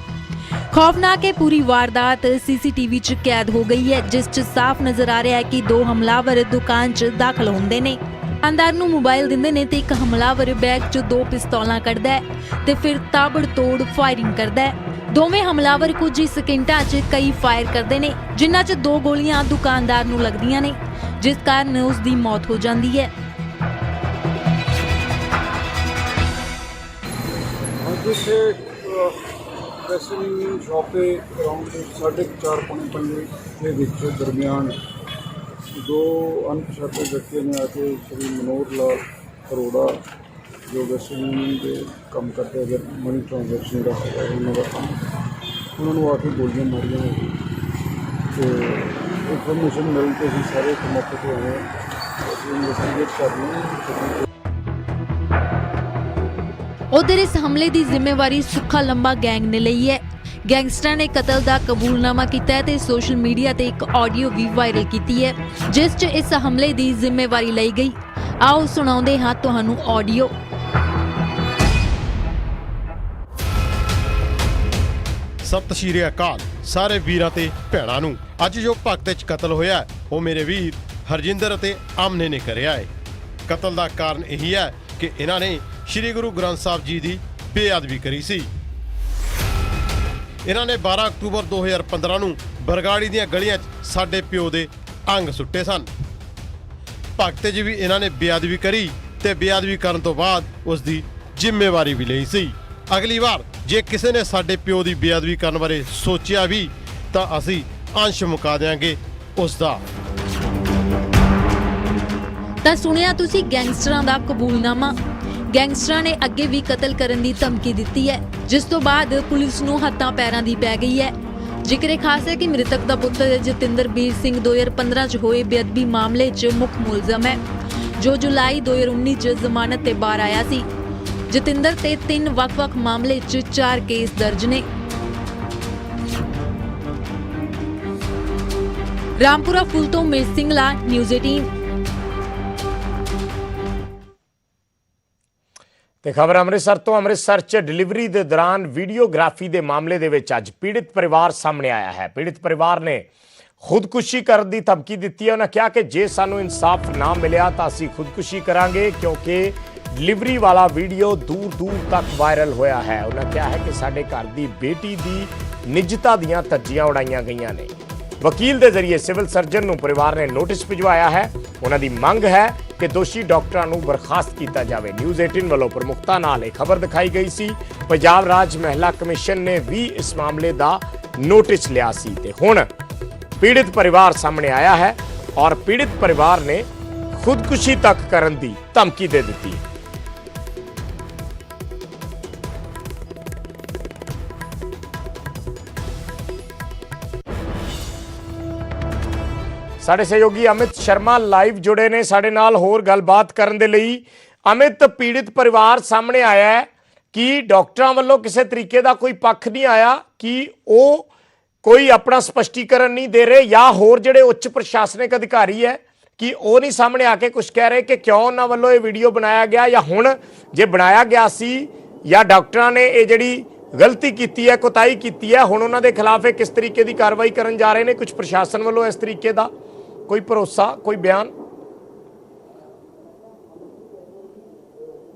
ਖੌਫਨਾਕ ਇਹ ਪੂਰੀ ਵਾਰਦਾਤ ਸੀਸੀਟੀਵੀ 'ਚ ਕੈਦ ਹੋ ਗਈ ਹੈ, ਜਿਸ 'ਚ ਸਾਫ਼ ਨਜ਼ਰ ਆ ਰਿਹਾ ਹੈ ਕਿ ਦੋ ਹਮਲਾਵਰ ਦੁਕਾਨ 'ਚ ਦਾਖਲ ਹੁੰਦੇ ਨੇ। ਅੰਦਰ ਨੂੰ ਮੋਬਾਈਲ ਦਿੰਦੇ ਨੇ ਤੇ ਇੱਕ ਹਮਲਾਵਰ ਬੈਗ 'ਚ 2 ਪਿਸਤੌਲਾਂ ਕੱਢਦਾ ਹੈ ਤੇ ਫਿਰ ਤਾਬੜਤੋੜ ਫਾਇਰਿੰਗ ਕਰਦਾ ਹੈ। ਦੋਵੇਂ ਹਮਲਾਵਰ ਕੁਝ ਹੀ ਸਕਿੰਟਾਂ 'ਚ ਕਈ ਫਾਇਰ ਕਰਦੇ ਨੇ, ਜਿਨ੍ਹਾਂ 'ਚ 2 ਗੋਲੀਆਂ ਦੁਕਾਨਦਾਰ ਨੂੰ ਲੱਗਦੀਆਂ ਨੇ, ਜਿਸ ਕਾਰਨ ਉਸ ਦੀ ਮੌਤ ਹੋ ਜਾਂਦੀ ਹੈ। ਵੈਸਟਰਨ ਸ਼ਾਪ ਤੇ ਅਰਾਊਂਡ 4:30-5 ਦੇ ਵਿੱਚ ਦਰਮਿਆਨ ਦੋ ਅਣਪਛਾਤੇ ਵਿਅਕਤੀਆਂ ਨੇ ਆ ਕੇ ਸ਼੍ਰੀ ਮਨੋਹਰ ਲਾਲ ਅਰੋੜਾ ਜੋ ਵੈਸਟਰਨ ਦੇ ਕੰਮ ਕਰਦੇ ਅਗਰ ਮਨੀ ਟ੍ਰਾਂਜੈਕਸ਼ਨ ਦਾ ਹੈਗਾ ਉਹਨਾਂ ਦਾ ਕੰਮ, ਉਹਨਾਂ ਨੂੰ ਆ ਕੇ ਗੋਲੀਆਂ ਮਾਰੀਆਂ ਤੇ ਇਨਫੋਰਮੇਸ਼ਨ ਮਿਲਣ ਤੇ ਹੀ ਸਾਰੇ ਮੌਕੇ ਤੇ ਆਏ ਅਸੀਂ ਇਨਵੈਸਟੀਗੇਟ ਕਰ ਰਹੇ ਹਾਂ। ਉਧਰ ਇਸ ਹਮਲੇ ਦੀ ਜ਼ਿੰਮੇਵਾਰੀ ਸੁੱਖਾ ਲੰਬਾ ਗੈਂਗ ਨੇ ਲਈ ਹੈ। ਗੈਂਗਸਟਰਾਂ ਨੇ ਕਤਲ ਦਾ ਕਬੂਲਨਾਮਾ ਕੀਤਾ ਹੈ ਤੇ ਸੋਸ਼ਲ ਮੀਡੀਆ ਤੇ ਇੱਕ ਆਡੀਓ ਵੀ ਵਾਇਰਲ ਕੀਤੀ ਹੈ, ਜਿਸ 'ਚ ਇਸ ਹਮਲੇ ਦੀ ਜ਼ਿੰਮੇਵਾਰੀ ਲਈ ਗਈ। ਆਓ ਸੁਣਾਉਂਦੇ ਹਾਂ ਤੁਹਾਨੂੰ ਆਡੀਓ। ਸਤਿ ਸ਼੍ਰੀ ਅਕਾਲ ਸਾਰੇ ਵੀਰਾਂ ਤੇ ਭੈਣਾਂ ਨੂੰ। ਅੱਜ ਜੋ ਭਗਤ 'ਚ ਕਤਲ ਹੋਇਆ ਉਹ ਮੇਰੇ ਵੀਰ ਹਰਜਿੰਦਰ ਅਤੇ ਆਮਨੇ ਨੇ ਕਰਿਆ ਹੈ। ਕਤਲ ਦਾ ਕਾਰਨ ਇਹੀ ਹੈ ਕਿ ਇਹਨਾਂ ਨੇ ਸ਼੍ਰੀ ਗੁਰੂ ਗ੍ਰੰਥ ਸਾਹਿਬ ਜੀ ਦੀ ਬੇਅਦਬੀ ਕਰੀ ਸੀ। ਇਹਨਾਂ ਨੇ 12 ਅਕਤੂਬਰ 2015 ਨੂੰ ਬਰਗਾੜੀ ਦੀਆਂ ਗਲੀਆਂ 'ਚ ਸਾਡੇ ਪਿਓ ਦੇ ਅੰਗ ਸੁੱਟੇ ਸਨ। ਭਗਤ 'ਚ ਵੀ ਇਹਨਾਂ ਨੇ ਬੇਅਦਬੀ ਕਰੀ ਤੇ ਬੇਅਦਬੀ ਕਰਨ ਤੋਂ ਬਾਅਦ ਉਸ ਦੀ ਜ਼ਿੰਮੇਵਾਰੀ ਵੀ ਲਈ ਸੀ। ਅਗਲੀ ਵਾਰ ਜੇ ਕਿਸੇ ਨੇ ਸਾਡੇ ਪਿਓ ਦੀ ਬੇਅਦਬੀ ਕਰਨ ਬਾਰੇ ਸੋਚਿਆ ਵੀ ਤਾਂ ਅਸੀਂ ਅੰਸ਼ ਮੁਕਾ ਦਿਆਂਗੇ ਉਸ ਦਾ। ਤਾਂ ਸੁਣਿਆ ਤੁਸੀਂ ਗੈਂਗਸਟਰਾਂ ਦਾ ਕਬੂਲਨਾਮਾ। ਗੈਂਗਸਟਰਾਂ ਨੇ ਅੱਗੇ ਵੀ ਕਤਲ ਕਰਨ ਦੀ ਧਮਕੀ ਦਿੱਤੀ ਹੈ, ਜਿਸ ਤੋਂ ਬਾਅਦ ਪੁਲਿਸ ਨੂੰ ਹੱਥਾਂ ਪੈਰਾਂ ਦੀ ਪੈ ਗਈ ਹੈ। ਜ਼ਿਕਰੇ ਖਾਸ ਹੈ ਕਿ ਮ੍ਰਿਤਕ ਦਾ ਪੁੱਤਰ ਜਤਿੰਦਰਬੀਰ ਸਿੰਘ 2015 ਚ ਹੋਏ ਬੇਅਦਬੀ ਮਾਮਲੇ 'ਚ ਮੁੱਖ ਮੁਲਜ਼ਮ ਹੈ, ਜੋ ਜੁਲਾਈ 2019 ਚ ਜ਼ਮਾਨਤ ਤੇ ਬਾਹਰ ਆਇਆ ਸੀ। ਜਤਿੰਦਰ ਤੇ 3 ਵੱਖ-ਵੱਖ ਮਾਮਲੇ 'ਚ 4 ਕੇਸ ਦਰਜ ਨੇ। ਰਾਮਪੁਰਾ ਫੂਲ ਤੋਂ ਮਿਰ ਸਿੰਘਲਾ, ਨਿਊਜ਼ 18। ਤੇ ਖਬਰ ਅੰਮ੍ਰਿਤਸਰ ਤੋਂ। ਅੰਮ੍ਰਿਤਸਰ 'ਚ ਡਿਲੀਵਰੀ ਦੇ ਦੌਰਾਨ ਵੀਡੀਓਗ੍ਰਾਫੀ ਦੇ ਮਾਮਲੇ ਦੇ ਵਿੱਚ ਅੱਜ ਪੀੜਿਤ ਪਰਿਵਾਰ ਸਾਹਮਣੇ ਆਇਆ ਹੈ। ਪੀੜਿਤ ਪਰਿਵਾਰ ਨੇ ਖੁਦਕੁਸ਼ੀ ਕਰਨ ਦੀ ਧਮਕੀ ਦਿੱਤੀ ਹੈ। ਉਹਨਾਂ ਕਿਹਾ ਕਿ ਜੇ ਸਾਨੂੰ ਇਨਸਾਫ ਨਾ ਮਿਲਿਆ ਤਾਂ ਅਸੀਂ ਖੁਦਕੁਸ਼ੀ ਕਰਾਂਗੇ, ਕਿਉਂਕਿ ਡਿਲੀਵਰੀ ਵਾਲਾ ਵੀਡੀਓ ਦੂਰ ਤੱਕ ਵਾਇਰਲ ਹੋਇਆ ਹੈ। ਉਹਨਾਂ ਕਿਹਾ ਹੈ ਕਿ ਸਾਡੇ ਘਰ ਦੀ ਬੇਟੀ ਦੀ ਨਿੱਜਤਾ ਦੀਆਂ ਧੱਜੀਆਂ ਉਡਾਈਆਂ ਗਈਆਂ ਨੇ। ਵਕੀਲ ਦੇ ਜ਼ਰੀਏ ਸਿਵਲ ਸਰਜਨ ਨੂੰ ਪਰਿਵਾਰ ਨੇ ਨੋਟਿਸ ਭਿਜਵਾਇਆ ਹੈ। ਉਹਨਾਂ ਦੀ ਮੰਗ ਹੈ ਕਿ ਦੋਸ਼ੀ ਡਾਕਟਰਾਂ ਨੂੰ ਬਰਖਾਸਤ ਕੀਤਾ ਜਾਵੇ। ਨਿਊਜ਼ 18 ਵੱਲੋਂ ਪ੍ਰਮੁਖਤਾ ਨਾਲ ਇਹ ਖਬਰ ਦਿਖਾਈ ਗਈ ਸੀ। ਪੰਜਾਬ ਰਾਜ ਮਹਿਲਾ ਕਮਿਸ਼ਨ ਨੇ ਵੀ ਇਸ ਮਾਮਲੇ ਦਾ ਨੋਟਿਸ ਲਿਆ ਸੀ ਤੇ ਹੁਣ ਪੀੜਿਤ ਪਰਿਵਾਰ ਸਾਹਮਣੇ ਆਇਆ ਹੈ ਔਰ ਪੀੜਿਤ ਪਰਿਵਾਰ ਨੇ ਖੁਦਕੁਸ਼ੀ ਤੱਕ ਕਰਨ ਦੀ ਧਮਕੀ ਦੇ ਦਿੱਤੀ ਹੈ। ਸਾਡੇ ਸਹਿਯੋਗੀ ਅਮਿਤ ਸ਼ਰਮਾ ਲਾਈਵ ਜੁੜੇ ਨੇ ਸਾਡੇ ਨਾਲ ਹੋਰ ਗੱਲਬਾਤ ਕਰਨ ਦੇ ਲਈ। ਅਮਿਤ, ਪੀੜਿਤ ਪਰਿਵਾਰ ਸਾਹਮਣੇ ਆਇਆ ਹੈ ਕਿ ਡਾਕਟਰਾਂ ਵੱਲੋਂ ਕਿਸੇ ਤਰੀਕੇ ਦਾ ਕੋਈ ਪੱਖ ਨਹੀਂ ਆਇਆ, ਕਿ ਉਹ ਕੋਈ ਆਪਣਾ ਸਪਸ਼ਟੀਕਰਨ ਨਹੀਂ ਦੇ ਰਹੇ, ਜਾਂ ਹੋਰ ਜਿਹੜੇ ਉੱਚ ਪ੍ਰਸ਼ਾਸਨਿਕ ਅਧਿਕਾਰੀ ਹੈ ਕਿ ਉਹ ਨਹੀਂ ਸਾਹਮਣੇ ਆ ਕੇ ਕੁਝ ਕਹਿ ਰਹੇ ਕਿ ਕਿਉਂ ਉਹਨਾਂ ਵੱਲੋਂ ਇਹ ਵੀਡੀਓ ਬਣਾਇਆ ਗਿਆ, ਜਾਂ ਹੁਣ ਜੇ ਬਣਾਇਆ ਗਿਆ ਸੀ ਜਾਂ ਡਾਕਟਰਾਂ ਨੇ ਇਹ ਜਿਹੜੀ ਗਲਤੀ ਕੀਤੀ ਹੈ, ਕੋਤਾਹੀ ਕੀਤੀ ਹੈ, ਹੁਣ ਉਹਨਾਂ ਦੇ ਖਿਲਾਫ ਇਹ ਕਿਸ ਤਰੀਕੇ ਦੀ ਕਾਰਵਾਈ ਕਰਨ ਜਾ ਰਹੇ ਨੇ? ਕੁਝ ਪ੍ਰਸ਼ਾਸਨ ਵੱਲੋਂ ਇਸ ਤਰੀਕੇ ਦਾ ਕੋਈ ਭਰੋਸਾ, ਕੋਈ ਬਿਆਨ?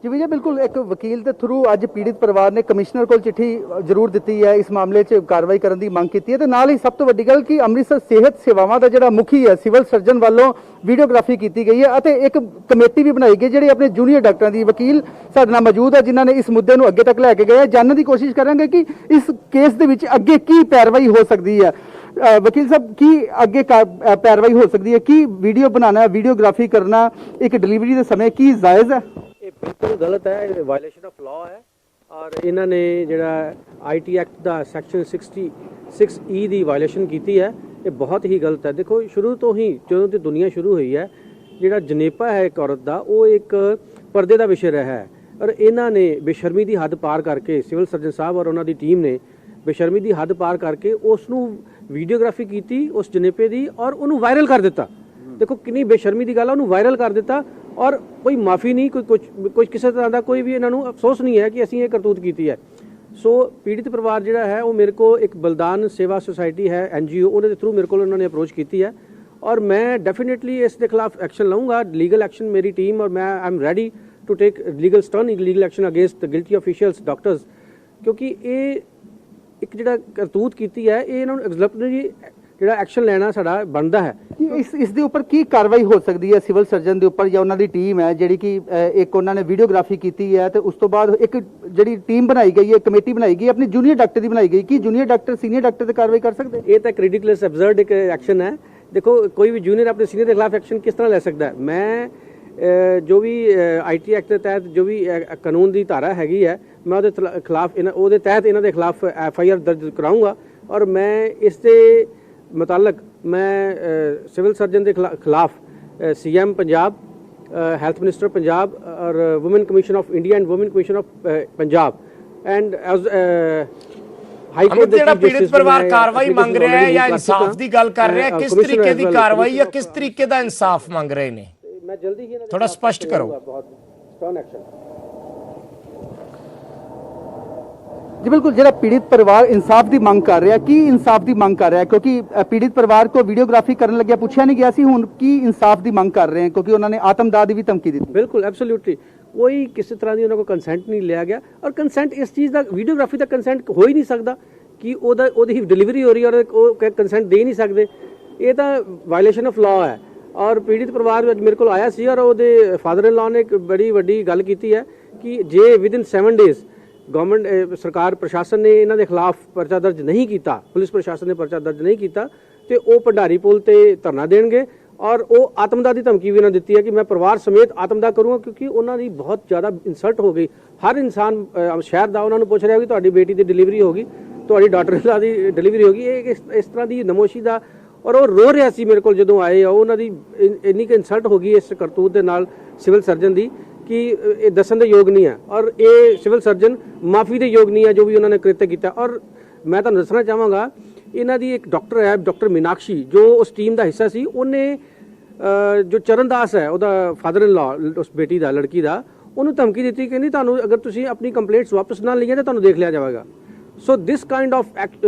ਜੀ ਵਿਜੇ, ਬਿਲਕੁਲ ਇੱਕ ਵਕੀਲ ਦੇ ਥਰੂ ਅੱਜ ਪੀੜਿਤ ਪਰਿਵਾਰ ਨੇ ਕਮਿਸ਼ਨਰ ਕੋਲ ਚਿੱਠੀ ਜ਼ਰੂਰ ਦਿੱਤੀ ਹੈ, ਇਸ ਮਾਮਲੇ 'ਚ ਕਾਰਵਾਈ ਕਰਨ ਦੀ ਮੰਗ ਕੀਤੀ ਹੈ। ਤੇ ਨਾਲ ਹੀ ਸਭ ਤੋਂ ਵੱਡੀ ਗੱਲ ਕਿ ਅੰਮ੍ਰਿਤਸਰ ਸਿਹਤ ਸੇਵਾਵਾਂ ਦਾ ਜਿਹੜਾ ਮੁਖੀ ਹੈ, ਸਿਵਲ ਸਰਜਨ ਵੱਲੋਂ ਵੀਡੀਓਗ੍ਰਾਫੀ ਕੀਤੀ ਗਈ ਹੈ ਅਤੇ ਇੱਕ ਕਮੇਟੀ ਵੀ ਬਣਾਈ ਗਈ ਜਿਹੜੀ ਆਪਣੇ ਜੂਨੀਅਰ ਡਾਕਟਰਾਂ ਦੀ। ਵਕੀਲ ਸਾਡੇ ਨਾਲ ਮੌਜੂਦ ਹੈ ਜਿਨ੍ਹਾਂ ਨੇ ਇਸ ਮੁੱਦੇ ਨੂੰ ਅੱਗੇ ਤੱਕ ਲੈ ਕੇ ਗਏ। ਜਾਣਨ ਦੀ ਕੋਸ਼ਿਸ਼ ਕਰਾਂਗੇ ਕਿ ਇਸ ਕੇਸ ਦੇ ਵਿੱਚ ਅੱਗੇ ਕੀ ਪੈਰਵਾਈ ਹੋ ਸਕਦੀ ਹੈ। ਵਕੀਲ ਸਾਹਿਬ, ਕੀ ਅੱਗੇ ਪੈਰਵਾਈ ਹੋ ਸਕਦੀ ਹੈ? ਕੀ ਵੀਡੀਓ ਬਣਾਉਣਾ, ਵੀਡੀਓਗ੍ਰਾਫੀ ਕਰਨਾ ਇੱਕ ਡਿਲੀਵਰੀ ਦੇ ਸਮੇਂ ਕੀ ਜਾਇਜ਼ ਹੈ? ਇਹ ਬਿਲਕੁਲ ਗਲਤ ਹੈ, ਇਹ ਵਾਇਲੇਸ਼ਨ ਆਫ ਲਾਅ ਹੈ। ਔਰ ਇਹਨਾਂ ਨੇ ਜਿਹੜਾ IT act the section 66E the violation ਕੀਤੀ ਹੈ, ਇਹ ਬਹੁਤ ਹੀ ਗਲਤ ਹੈ। ਦੇਖੋ ਸ਼ੁਰੂ ਤੋਂ ਹੀ ਜਦੋਂ ਤੋਂ ਦੁਨੀਆ ਸ਼ੁਰੂ ਹੋਈ ਹੈ, ਜਿਹੜਾ ਜਨੇਪਾ ਹੈ ਇੱਕ ਔਰਤ ਦਾ, ਉਹ ਇੱਕ ਪਰਦੇ ਦਾ ਵਿਸ਼ਾ ਰਿਹਾ ਹੈ। ਔਰ ਇਹਨਾਂ ਨੇ ਬੇਸ਼ਰਮੀ ਦੀ ਹੱਦ ਪਾਰ ਕਰਕੇ, ਸਿਵਲ ਸਰਜਨ ਸਾਹਿਬ ਔਰ ਉਹਨਾਂ ਦੀ ਟੀਮ ਨੇ ਬੇਸ਼ਰਮੀ ਦੀ ਹੱਦ ਪਾਰ ਕਰਕੇ ਉਸ ਨੂੰ ਵੀਡੀਓਗ੍ਰਾਫੀ ਕੀਤੀ ਉਸ ਜਨੇਪੇ ਦੀ, ਔਰ ਉਹਨੂੰ ਵਾਇਰਲ ਕਰ ਦਿੱਤਾ। ਦੇਖੋ ਕਿੰਨੀ ਬੇਸ਼ਰਮੀ ਦੀ ਗੱਲ ਹੈ, ਉਹਨੂੰ ਵਾਇਰਲ ਕਰ ਦਿੱਤਾ ਔਰ ਕੋਈ ਮਾਫੀ ਨਹੀਂ, ਕੋਈ ਕਿਸੇ ਤਰ੍ਹਾਂ ਦਾ ਕੋਈ ਵੀ ਇਹਨਾਂ ਨੂੰ ਅਫਸੋਸ ਨਹੀਂ ਹੈ ਕਿ ਅਸੀਂ ਇਹ ਕਰਤੂਤ ਕੀਤੀ ਹੈ। ਸੋ ਪੀੜਿਤ ਪਰਿਵਾਰ ਜਿਹੜਾ ਹੈ, ਉਹ ਮੇਰੇ ਕੋਲ ਇੱਕ ਬलिदान ਸੇਵਾ ਸੁਸਾਇਟੀ ਹੈ NGO, ਉਹਦੇ ਦੇ ਥਰੂ ਮੇਰੇ ਕੋਲ ਉਹਨਾਂ ਨੇ ਅਪਰੋਚ ਕੀਤੀ ਹੈ ਔਰ ਮੈਂ ਡੈਫੀਨੇਟਲੀ ਇਸ ਦੇ ਖਿਲਾਫ ਐਕਸ਼ਨ ਲਵਾਂਗਾ, ਲੀਗਲ ਐਕਸ਼ਨ। ਮੇਰੀ ਟੀਮ ਔਰ ਮੈਂ I am ready to take legal action against the guilty officials, doctors, ਕਿਉਂਕਿ ਇਹ ਇੱਕ ਜਿਹੜਾ ਕਰਤੂਤ ਕੀਤੀ ਹੈ, ਇਹ ਇਹਨਾਂ ਨੂੰ ਐਗਜ਼ੈਂਪਲਰੀ ਜਿਹੜਾ ਐਕਸ਼ਨ ਲੈਣਾ ਸਾਡਾ ਬਣਦਾ ਹੈ। ਇਸ ਦੇ ਉੱਪਰ ਕੀ ਕਾਰਵਾਈ ਹੋ ਸਕਦੀ ਹੈ ਸਿਵਲ ਸਰਜਨ ਦੇ ਉੱਪਰ ਜਾਂ ਉਹਨਾਂ ਦੀ ਟੀਮ ਹੈ ਜਿਹੜੀ ਕਿ ਇੱਕ ਉਹਨਾਂ ਨੇ ਵੀਡੀਓਗ੍ਰਾਫੀ ਕੀਤੀ ਹੈ ਤੇ ਉਸ ਤੋਂ ਬਾਅਦ ਇੱਕ ਜਿਹੜੀ ਟੀਮ ਬਣਾਈ ਗਈ ਹੈ, ਕਮੇਟੀ ਬਣਾਈ ਗਈ, ਆਪਣੀ ਜੂਨੀਅਰ ਡਾਕਟਰ ਦੀ ਬਣਾਈ ਗਈ, ਕੀ ਜੂਨੀਅਰ ਡਾਕਟਰ ਸੀਨੀਅਰ ਡਾਕਟਰ ਤੇ ਕਾਰਵਾਈ ਕਰ ਸਕਦੇ? ਇਹ ਤਾਂ ਕ੍ਰਿਟੀਕਲਸ ਅਬਸਰਡ ਇੱਕ ਐਕਸ਼ਨ ਹੈ। ਦੇਖੋ ਕੋਈ ਵੀ ਜੂਨੀਅਰ ਆਪਣੇ ਸੀਨੀਅਰ ਦੇ ਖਿਲਾਫ ਐਕਸ਼ਨ ਕਿਸ ਤਰ੍ਹਾਂ ਲੈ ਸਕਦਾ ਹੈ? ਮੈਂ ਜੋ ਵੀ IT ਐਕਟ ਦੇ ਤਹਿਤ ਜੋ ਵੀ ਕਾਨੂੰਨ ਦੀ ਧਾਰਾ ਹੈਗੀ ਹੈ, ਮੈਂ ਉਹਦੇ ਖਿਲਾਫ ਉਹਦੇ ਤਹਿਤ ਇਹਨਾਂ ਦੇ ਖਿਲਾਫ FIR ਦਰਜ ਕਰਾਊਂਗਾ ਔਰ ਮੈਂ ਇਸ ਦੇ ਮੁਤਾਲਕ ਮੈਂ ਸਿਵਲ ਸਰਜਨ ਦੇ ਖਿਲਾਫ CM Punjab, health minister Punjab ਔਰ woman commission of India and woman commission of Punjab and as high court ਜਿਹੜਾ ਪੀੜਿਤ ਪਰਿਵਾਰ ਕਾਰਵਾਈ ਮੰਗ ਰਿਹਾ ਹੈ ਜਾਂ ਇਨਸਾਫ ਦੀ ਗੱਲ ਕਰ ਰਿਹਾ ਹੈ, ਕਿਸ ਤਰੀਕੇ ਦੀ ਕਾਰਵਾਈ ਜਾਂ ਕਿਸ ਤਰੀਕੇ ਦਾ ਇਨਸਾਫ ਮੰਗ ਰਹੇ ਨੇ? ਮੈਂ ਜਲਦੀ ਹੀ ਥੋੜਾ ਸਪਸ਼ਟ ਕਰੋ। ਬਹੁਤ ਸਟਰੋਂਗ ਐਕਸ਼ਨ। ਜੀ ਬਿਲਕੁਲ, ਜਿਹੜਾ ਪੀੜਿਤ ਪਰਿਵਾਰ ਇਨਸਾਫ ਦੀ ਮੰਗ ਕਰ ਰਿਹਾ, ਕੀ ਇਨਸਾਫ ਦੀ ਮੰਗ ਕਰ ਰਿਹਾ? ਕਿਉਂਕਿ ਪੀੜਿਤ ਪਰਿਵਾਰ ਕੋ ਵੀਡੀਓਗ੍ਰਾਫੀ ਕਰਨ ਲੱਗਿਆ ਪੁੱਛਿਆ ਨਹੀਂ ਗਿਆ ਸੀ, ਹੁਣ ਕੀ ਇਨਸਾਫ ਦੀ ਮੰਗ ਕਰ ਰਹੇ ਹਨ ਕਿਉਂਕਿ ਉਹਨਾਂ ਨੇ ਆਤਮਦਾਹ ਦੀ ਵੀ ਧਮਕੀ ਦਿੱਤੀ? ਬਿਲਕੁਲ ਐਬਸੋਲੂਟਲੀ, ਕੋਈ ਕਿਸੇ ਤਰ੍ਹਾਂ ਦੀ ਉਹਨਾਂ ਕੋਲ ਕੰਸੈਂਟ ਨਹੀਂ ਲਿਆ ਗਿਆ ਔਰ ਕੰਸੈਂਟ ਇਸ ਚੀਜ਼ ਦਾ, ਵੀਡੀਓਗ੍ਰਾਫੀ ਦਾ ਕੰਸੈਂਟ ਹੋ ਹੀ ਨਹੀਂ ਸਕਦਾ ਕਿ ਉਹਦੀ ਡਿਲੀਵਰੀ ਹੋ ਰਹੀ ਹੈ ਔਰ ਉਹ ਕੰਸੈਂਟ ਦੇ ਹੀ ਨਹੀਂ ਸਕਦੇ। ਇਹ ਤਾਂ ਵਾਇਲੇਸ਼ਨ ਆਫ ਲਾਅ ਹੈ। ਔਰ ਪੀੜਿਤ ਪਰਿਵਾਰ ਅੱਜ ਮੇਰੇ ਕੋਲ ਆਇਆ ਸੀ ਔਰ ਉਹਦੇ ਫਾਦਰ ਇਨ ਲਾਅ ਨੇ ਇੱਕ ਬੜੀ ਵੱਡੀ ਗੱਲ ਕੀਤੀ ਹੈ ਕਿ ਜੇ ਵਿਦਿਨ 7 ਡੇਜ਼ ਗਵਰਨਮੈਂਟ ਸਰਕਾਰ ਪ੍ਰਸ਼ਾਸਨ ਨੇ ਇਹਨਾਂ ਦੇ ਖਿਲਾਫ ਪਰਚਾ ਦਰਜ ਨਹੀਂ ਕੀਤਾ, ਪੁਲਿਸ ਪ੍ਰਸ਼ਾਸਨ ਨੇ ਪਰਚਾ ਦਰਜ ਨਹੀਂ ਕੀਤਾ, ਤੇ ਉਹ ਭੰਡਾਰੀ ਪੁਲ ਤੇ ਧਰਨਾ ਦੇਣਗੇ ਔਰ ਉਹ ਆਤਮਦਾਹ ਦੀ ਧਮਕੀ ਵੀ ਉਹਨਾਂ ਦਿੱਤੀ ਹੈ ਕਿ ਮੈਂ ਪਰਿਵਾਰ ਸਮੇਤ ਆਤਮਦਾਹ ਕਰੂੰਗਾ ਕਿਉਂਕਿ ਉਹਨਾਂ ਦੀ ਬਹੁਤ ਜ਼ਿਆਦਾ ਇਨਸਲਟ ਹੋ ਗਈ। ਹਰ ਇਨਸਾਨ ਸ਼ਹਿਰ ਦਾ ਉਹਨਾਂ ਨੂੰ ਪੁੱਛ ਰਿਹਾ ਕਿ ਤੁਹਾਡੀ ਬੇਟੀ ਦੀ ਡਿਲੀਵਰੀ ਹੋ ਗਈ, ਤੁਹਾਡੀ ਡਾਟਰ ਦੀ ਡਿਲੀਵਰੀ ਹੋ ਗਈ, ਇਹ ਇਸ ਤਰ੍ਹਾਂ ਦੀ ਨਮੋਸ਼ੀ ਦਾ। ਔਰ ਉਹ ਰੋ ਰਿਹਾ ਸੀ ਮੇਰੇ ਕੋਲ ਜਦੋਂ ਆਏ, ਉਹਨਾਂ ਦੀ ਇੰਨੀ ਕੁ ਇਨਸਲਟ ਹੋ ਗਈ ਇਸ ਕਰਤੂਤ ਦੇ ਨਾਲ ਸਿਵਲ ਸਰਜਨ ਦੀ ਕਿ ਇਹ ਦੱਸਣ ਦੇ ਯੋਗ ਨਹੀਂ ਹੈ ਔਰ ਇਹ ਸਿਵਲ ਸਰਜਨ ਮਾਫੀ ਦੇ ਯੋਗ ਨਹੀਂ ਹੈ ਜੋ ਵੀ ਉਹਨਾਂ ਨੇ ਕ੍ਰਿਤ ਕੀਤਾ। ਔਰ ਮੈਂ ਤੁਹਾਨੂੰ ਦੱਸਣਾ ਚਾਹਾਂਗਾ, ਇਹਨਾਂ ਦੀ ਇੱਕ ਡਾਕਟਰ ਹੈ, ਡਾਕਟਰ ਮੀਨਾਕਸ਼ੀ, ਜੋ ਉਸ ਟੀਮ ਦਾ ਹਿੱਸਾ ਸੀ, ਉਹਨੇ ਜੋ ਚਰਨਦਾਸ ਹੈ ਉਹਦਾ ਫਾਦਰ ਇਨ ਲਾਅ, ਉਸ ਬੇਟੀ ਦਾ, ਲੜਕੀ ਦਾ, ਉਹਨੂੰ ਧਮਕੀ ਦਿੱਤੀ, ਕਹਿੰਦੀ ਤੁਹਾਨੂੰ ਅਗਰ ਤੁਸੀਂ ਆਪਣੀ ਕੰਪਲੇਂਟਸ ਵਾਪਸ ਨਾ ਲਈਆਂ ਤਾਂ ਤੁਹਾਨੂੰ ਦੇਖ ਲਿਆ ਜਾਵੇਗਾ। ਸੋ ਦਿਸ kind of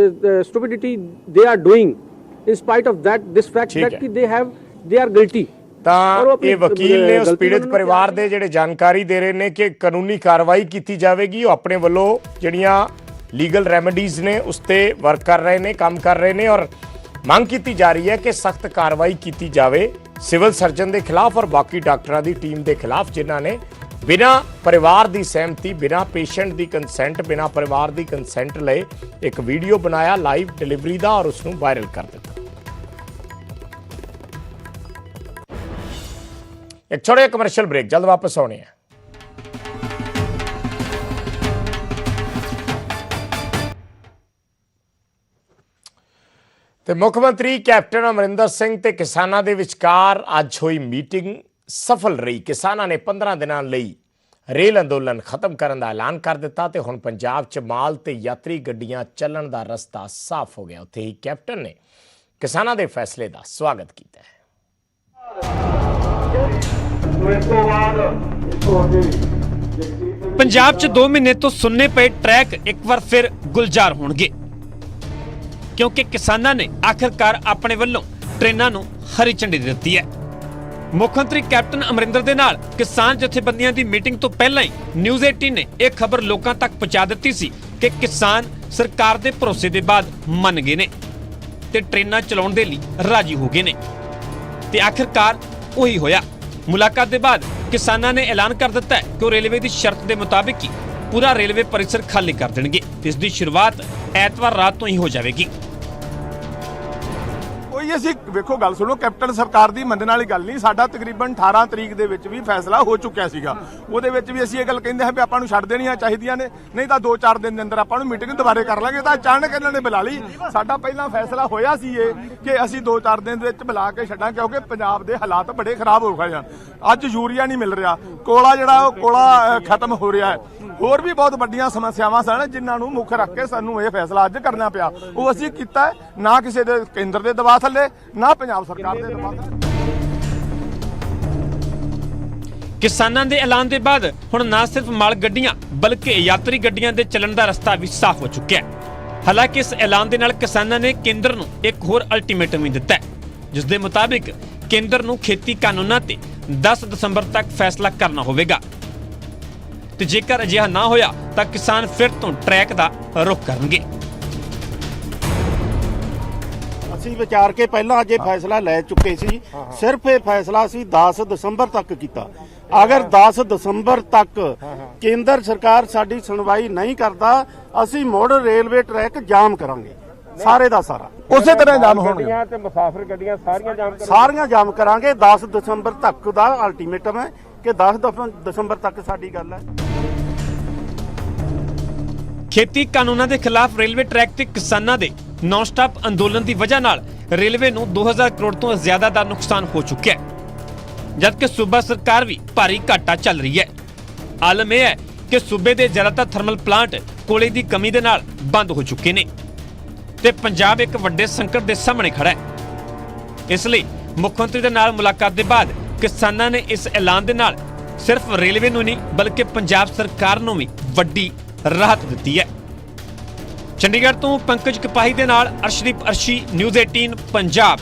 stupidity they are doing in spite of that this fact that they are guilty। ਤਾਂ ਇਹ ਵਕੀਲ ਨੇ ਉਸ ਪੀੜਿਤ ਪਰਿਵਾਰ ਦੇ ਜਿਹੜੇ ਜਾਣਕਾਰੀ ਦੇ ਰਹੇ ਨੇ ਕਿ ਕਾਨੂੰਨੀ ਕਾਰਵਾਈ ਕੀਤੀ ਜਾਵੇਗੀ। ਉਹ ਆਪਣੇ ਵੱਲੋਂ ਜਿਹੜੀਆਂ ਲੀਗਲ ਰੈਮੇਡੀਜ਼ ਨੇ ਉਸ ਤੇ ਵਰਕ ਕਰ ਰਹੇ ਨੇ, ਕੰਮ ਕਰ ਰਹੇ ਨੇ ਔਰ ਮੰਗ ਕੀਤੀ ਜਾ ਰਹੀ ਹੈ ਕਿ ਸਖਤ ਕਾਰਵਾਈ ਕੀਤੀ ਜਾਵੇ ਸਿਵਲ ਸਰਜਨ ਦੇ ਖਿਲਾਫ ਔਰ ਬਾਕੀ ਡਾਕਟਰਾਂ ਦੀ ਟੀਮ ਦੇ ਖਿਲਾਫ ਜਿਨ੍ਹਾਂ ਨੇ ਬਿਨਾਂ ਪਰਿਵਾਰ ਦੀ ਸਹਿਮਤੀ, ਬਿਨਾਂ ਪੇਸ਼ੈਂਟ ਦੀ ਕੰਸੈਂਟ, ਬਿਨਾਂ ਪਰਿਵਾਰ ਦੀ ਕੰਸੈਂਟ ਲਏ ਇੱਕ ਵੀਡੀਓ ਬਣਾਇਆ ਲਾਈਵ ਡਿਲੀਵਰੀ ਦਾ ਔਰ ਉਸ ਨੂੰ ਵਾਇਰਲ ਕਰ ਦਿੱਤਾ। एक छोटे कमर्शियल ब्रेक, जल्द वापस आने हैं। ਤੇ ਮੁੱਖ ਮੰਤਰੀ ਕੈਪਟਨ ਅਮਰਿੰਦਰ ਸਿੰਘ ਤੇ ਕਿਸਾਨਾਂ ਦੇ ਵਿਚਕਾਰ ਅੱਜ ਹੋਈ ਮੀਟਿੰਗ ਸਫਲ ਰਹੀ। ਕਿਸਾਨਾਂ ਨੇ 15 ਦਿਨਾਂ ਲਈ ਰੇਲ ਅੰਦੋਲਨ ਖਤਮ ਕਰਨ ਦਾ ਐਲਾਨ ਕਰ ਦਿੱਤਾ ਤੇ ਹੁਣ ਪੰਜਾਬ 'ਚ ਮਾਲ ਤੇ ਯਾਤਰੀ ਗੱਡੀਆਂ ਚੱਲਣ ਦਾ ਰਸਤਾ ਸਾਫ਼ ਹੋ ਗਿਆ। ਉੱਥੇ ਹੀ ਕੈਪਟਨ ਨੇ ਕਿਸਾਨਾਂ ਦੇ ਫੈਸਲੇ ਦਾ ਸਵਾਗਤ ਕੀਤਾ ਹੈ। ਪੰਜਾਬ 'ਚ 2 ਮਹੀਨੇ ਤੋਂ ਸੁੰਨੇ ਪਏ ਟਰੈਕ ਇੱਕ ਵਾਰ ਫਿਰ ਗੁਲਜ਼ਾਰ ਹੋਣਗੇ ਕਿਉਂਕਿ ਕਿਸਾਨਾਂ ਨੇ ਆਖਿਰਕਾਰ ਆਪਣੇ ਵੱਲੋਂ ਟ੍ਰੇਨਾਂ ਨੂੰ ਹਰੀ ਝੰਡੀ ਦਿੱਤੀ ਹੈ। ਮੁੱਖ ਮੰਤਰੀ ਕੈਪਟਨ ਅਮਰਿੰਦਰ ਦੇ ਨਾਲ ਕਿਸਾਨ ਜਥੇਬੰਦੀਆਂ ਦੀ ਮੀਟਿੰਗ ਤੋਂ ਪਹਿਲਾਂ ਹੀ ਨਿਊਜ਼ 18 ਨੇ ਇਹ ਖਬਰ ਲੋਕਾਂ ਤੱਕ ਪਹੁੰਚਾ ਦਿੱਤੀ ਸੀ ਕਿ ਕਿਸਾਨ ਸਰਕਾਰ ਦੇ ਭਰੋਸੇ ਦੇ ਬਾਅਦ ਮੰਨ ਗਏ ਨੇ ਤੇ ਟ੍ਰੇਨਾਂ ਚਲਾਉਣ ਦੇ ਲਈ ਰਾਜੀ ਹੋ ਗਏ ਨੇ ਤੇ ਆਖਿਰਕਾਰ ਉਹੀ ਹੋਇਆ। ਮੁਲਾਕਾਤ ਦੇ ਬਾਅਦ ਕਿਸਾਨਾਂ ਨੇ ਐਲਾਨ ਕਰ ਦਿੱਤਾ ਹੈ ਕਿ ਉਹ ਰੇਲਵੇ ਦੀ ਸ਼ਰਤ ਦੇ ਮੁਤਾਬਿਕ ਹੀ ਪੂਰਾ ਰੇਲਵੇ ਪਰਿਸਰ ਖਾਲੀ ਕਰ ਦੇਣਗੇ। ਇਸ ਦੀ ਸ਼ੁਰੂਆਤ ਐਤਵਾਰ ਰਾਤ ਤੋਂ ਹੀ ਹੋ ਜਾਵੇਗੀ। ਕੋਈ ਜੀ ਅਸੀਂ ਵੇਖੋ ਗੱਲ ਸੁਣੋ, ਕੈਪਟਨ ਸਰਕਾਰ ਦੀ ਮੰਨਣ ਵਾਲੀ ਗੱਲ ਨਹੀਂ। ਸਾਡਾ ਤਕਰੀਬਨ 18 ਤਰੀਕ ਦੇ ਵਿੱਚ ਵੀ ਫੈਸਲਾ ਹੋ ਚੁੱਕਿਆ ਸੀਗਾ। ਉਹਦੇ ਵਿੱਚ ਵੀ ਅਸੀਂ ਇਹ ਗੱਲ ਕਹਿੰਦੇ ਹਾਂ ਵੀ ਆਪਾਂ ਨੂੰ ਛੱਡ ਦੇਣੀਆਂ ਚਾਹੀਦੀਆਂ ਨੇ, ਨਹੀਂ ਤਾਂ 2-4 ਦਿਨ ਦੇ ਅੰਦਰ ਆਪਾਂ ਨੂੰ ਮੀਟਿੰਗ ਦੁਬਾਰੇ ਕਰ ਲਾਂਗੇ। ਤਾਂ ਅਚਾਨਕ ਇਹਨਾਂ ਨੇ ਬੁਲਾ ਲਈ। ਸਾਡਾ ਪਹਿਲਾਂ ਫੈਸਲਾ ਹੋਇਆ ਸੀ ਇਹ ਕਿ ਅਸੀਂ 2-4 ਦਿਨ ਦੇ ਵਿੱਚ ਬੁਲਾ ਕੇ ਛੱਡਾਂ, ਕਿਉਂਕਿ ਪੰਜਾਬ ਦੇ ਹਾਲਾਤ ਬੜੇ ਖਰਾਬ ਹੋ ਗਏ ਹਨ। ਅੱਜ ਯੂਰੀਆ ਨਹੀਂ ਮਿਲ ਰਿਹਾ, ਕੋਲਾ ਜਿਹੜਾ ਉਹ ਕੋਲਾ ਖਤਮ ਹੋ ਰਿਹਾ ਹੈ। ਹੋਰ ਵੀ ਬਹੁਤ ਵੱਡੀਆਂ ਸਮੱਸਿਆਵਾਂ ਸਨ ਜਿਨ੍ਹਾਂ ਨੂੰ ਮੁੱਖ ਰੱਖ ਕੇ ਸਾਨੂੰ ਇਹ ਫੈਸਲਾ ਅੱਜ ਕਰਨਾ ਪਿਆ। ਉਹ ਅਸੀਂ ਕੀਤਾ ਹੈ, ਨਾ ਕਿਸੇ ਦੇ ਕੇਂਦਰ ਦੇ ਦਬਾਅ ਥੱਲੇ, ਨਾ ਪੰਜਾਬ ਸਰਕਾਰ ਦੇ ਦਬਾਅ ਥੱਲੇ। ਕਿਸਾਨਾਂ ਦੇ ਐਲਾਨ ਦੇ ਬਾਅਦ ਹੁਣ ਨਾ ਸਿਰਫ ਮਾਲ ਗੱਡੀਆਂ ਬਲਕਿ ਯਾਤਰੀ ਗੱਡੀਆਂ ਦੇ ਚੱਲਣ ਦਾ ਰਸਤਾ ਵੀ ਸਾਫ਼ ਹੋ ਚੁੱਕਿਆ ਹੈ। ਹਾਲਾਂਕਿ ਇਸ ਐਲਾਨ ਦੇ ਨਾਲ ਕਿਸਾਨਾਂ ਨੇ ਕੇਂਦਰ ਨੂੰ ਇੱਕ ਹੋਰ ਅਲਟੀਮੇਟਮ ਵੀ ਦਿੱਤਾ ਹੈ, ਜਿਸ ਦੇ ਮੁਤਾਬਿਕ ਕੇਂਦਰ ਨੂੰ ਖੇਤੀ ਕਾਨੂੰਨਾਂ ਤੇ 10 ਦਸੰਬਰ ਤੱਕ ਫੈਸਲਾ ਕਰਨਾ ਹੋਵੇਗਾ ਤੇ ਜੇਕਰ ਅਜਿਹਾ ਨਾ ਹੋਇਆ ਤਾਂ ਕਿਸਾਨ ਫਿਰ ਤੋਂ ਟਰੈਕ ਦਾ ਰੁਖ ਕਰਨਗੇ। ਅਸੀਂ ਵਿਚਾਰ ਕੇ ਪਹਿਲਾਂ ਅੱਜ ਇਹ ਫੈਸਲਾ ਲੈ ਚੁੱਕੇ ਸੀ। ਸਿਰਫ ਇਹ ਫੈਸਲਾ ਅਸੀਂ 10 ਦਸੰਬਰ ਤੱਕ ਕੀਤਾ। ਅਗਰ 10 ਦਸੰਬਰ ਤੱਕ ਕੇਂਦਰ ਸਰਕਾਰ ਸਾਡੀ ਸੁਣਵਾਈ ਨਹੀਂ ਕਰਦਾ, ਅਸੀਂ ਮੁੜ ਰੇਲਵੇ ਟਰੈਕ ਜਾਮ ਕਰਾਂਗੇ, ਸਾਰੇ ਦਾ ਸਾਰਾ। ਉਸੇ ਤਰ੍ਹਾਂ ਜਾਮ ਹੋਣਗੇ ਤੇ ਮੁਸਾਫਿਰ ਗੱਡੀਆਂ ਸਾਰੀਆਂ ਜਾਮ ਕਰਾਂਗੇ। 10 ਦਸੰਬਰ ਤੱਕ ਦਾ ਅਲਟੀਮੇਟਮ ਹੈ ਕਿ 10 ਦਸੰਬਰ ਤੱਕ ਸਾਡੀ ਗੱਲ ਹੈ। ਖੇਤੀ ਕਾਨੂੰਨਾਂ ਦੇ ਖਿਲਾਫ ਰੇਲਵੇ ਟਰੈਕ ਤੇ ਕਿਸਾਨਾਂ ਦੇ ਨਾਨ ਸਟਾਪ ਅੰਦੋਲਨ ਦੀ ਵਜ੍ਹਾ ਨਾਲ ਰੇਲਵੇ ਨੂੰ 2000 ਕਰੋੜ ਤੋਂ ਜ਼ਿਆਦਾ ਦਾ ਨੁਕਸਾਨ ਹੋ ਚੁੱਕਿਆ ਹੈ, ਜਦਕਿ ਸੂਬਾ ਸਰਕਾਰ ਵੀ ਭਾਰੀ ਘਾਟਾ ਚੱਲ ਰਹੀ ਹੈ। ਆਲਮ ਇਹ ਹੈ ਕਿ ਸੂਬੇ ਦੇ ਜ਼ਿਆਦਾਤਰ ਥਰਮਲ ਪਲਾਂਟ ਕੋਲੇ ਦੀ ਕਮੀ ਦੇ ਨਾਲ ਬੰਦ ਹੋ ਚੁੱਕੇ ਨੇ ਤੇ ਪੰਜਾਬ ਇੱਕ ਵੱਡੇ ਸੰਕਟ ਦੇ ਸਾਹਮਣੇ ਖੜਾ ਹੈ। ਇਸ ਲਈ ਮੁੱਖ ਮੰਤਰੀ ਦੇ ਨਾਲ ਮੁਲਾਕਾਤ ਦੇ ਬਾਅਦ ਕਿਸਾਨਾਂ ਨੇ ਇਸ ਐਲਾਨ ਦੇ ਨਾਲ ਸਿਰਫ ਰੇਲਵੇ ਨੂੰ ਨਹੀਂ ਬਲਕਿ ਪੰਜਾਬ ਸਰਕਾਰ ਨੂੰ ਵੀ ਵੱਡੀ ਰਾਹਤ ਦਿੱਤੀ ਹੈ। ਚੰਡੀਗੜ੍ਹ ਤੋਂ ਪੰਕਜ ਕਪਾਹੀ ਦੇ ਨਾਲ ਅਰਸ਼ਦੀਪ ਅਰਸ਼ੀ, ਨਿਊਜ਼ 18 ਪੰਜਾਬ।